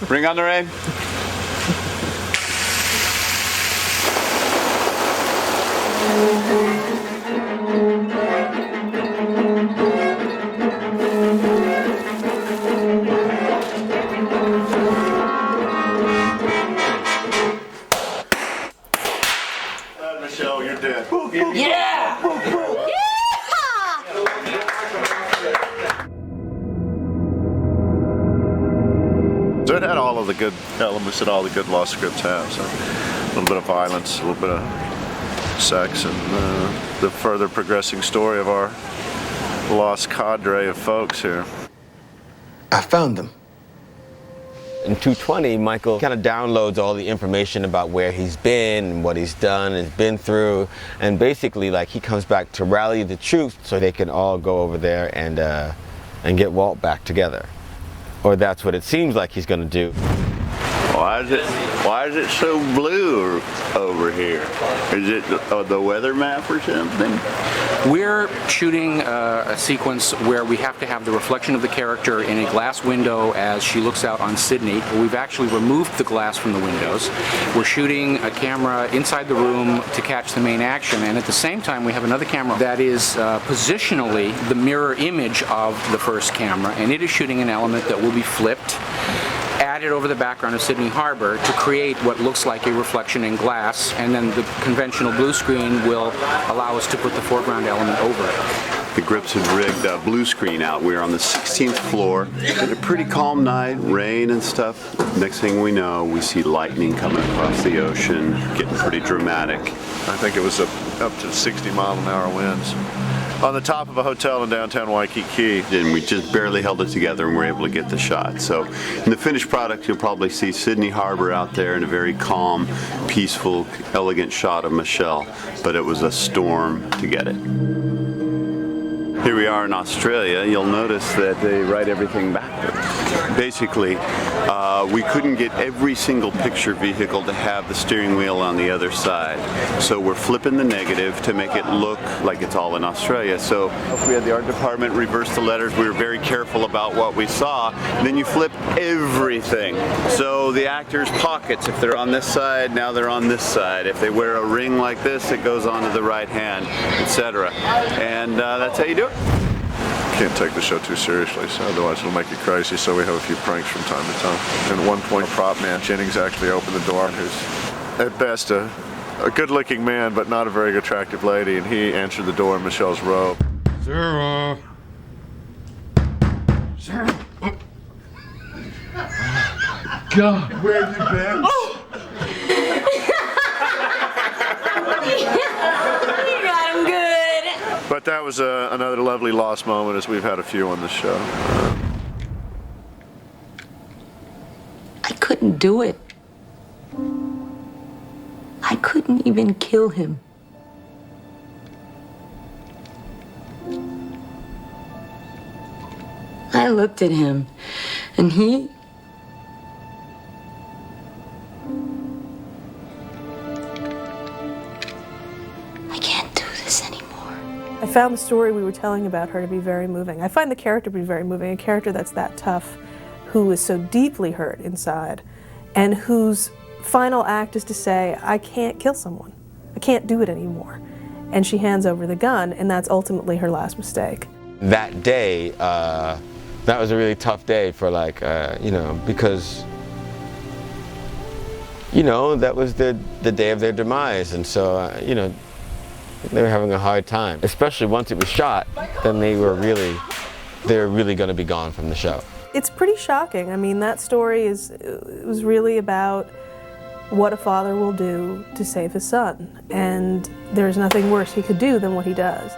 Bring on the rain. Michelle, you're dead. Yeah! So it had all of the good elements that all the good Lost scripts have. So a little bit of violence, a little bit of sex, and the further progressing story of our Lost cadre of folks here. I found them. In 220, Michael kind of downloads all the information about where he's been and what he's done and been through, and basically like he comes back to rally the troops so they can all go over there and get Walt back together. Or that's what it seems like he's going to do. Why is it so blue over here? Is it the weather map or something? We're shooting a sequence where we have to have the reflection of the character in a glass window as she looks out on Sydney. We've actually removed the glass from the windows. We're shooting a camera inside the room to catch the main action, and at the same time we have another camera that is positionally the mirror image of the first camera, and it is shooting an element that will be flipped, added over the background of Sydney Harbor to create what looks like a reflection in glass, and then the conventional blue screen will allow us to put the foreground element over it. The Grips had rigged a blue screen out. We were on the 16th floor. It's a pretty calm night, rain and stuff. Next thing we know, we see lightning coming across the ocean, getting pretty dramatic. I think it was up to 60-mile-an-hour winds. On the top of a hotel in downtown Waikiki. And we just barely held it together and were able to get the shot. So in the finished product, you'll probably see Sydney Harbor out there in a very calm, peaceful, elegant shot of Michelle. But it was a storm to get it. Here we are in Australia. You'll notice that they write everything backwards. Basically, we couldn't get every single picture vehicle to have the steering wheel on the other side. So we're flipping the negative to make it look like it's all in Australia. So we had the art department reverse the letters. We were very careful about what we saw. Then you flip everything. So the actors' pockets, if they're on this side, now they're on this side. If they wear a ring like this, it goes onto the right hand, etc. And that's how you do it. Can't take the show too seriously, so otherwise it'll make you crazy, so we have a few pranks from time to time. And at one point, prop man Jennings actually opened the door, who's at best a good-looking man, but not a very attractive lady, and he answered the door in Michelle's robe. Sarah! Sarah! Oh. God! Where have you been? Oh. You got him good. But that was another lovely lost moment, as we've had a few on the show. I couldn't do it. I couldn't even kill him. I looked at him, and he... I can't do this anymore. I found the story we were telling about her to be very moving. I find the character to be very moving, a character that's that tough, who is so deeply hurt inside, and whose final act is to say, I can't kill someone. I can't do it anymore. And she hands over the gun, and that's ultimately her last mistake. That day, that was a really tough day for because, that was the day of their demise, and so, they were having a hard time. Especially once it was shot, then they were really going to be gone from the show. It's pretty shocking. I mean, that story was really about what a father will do to save his son, and there's nothing worse he could do than what he does.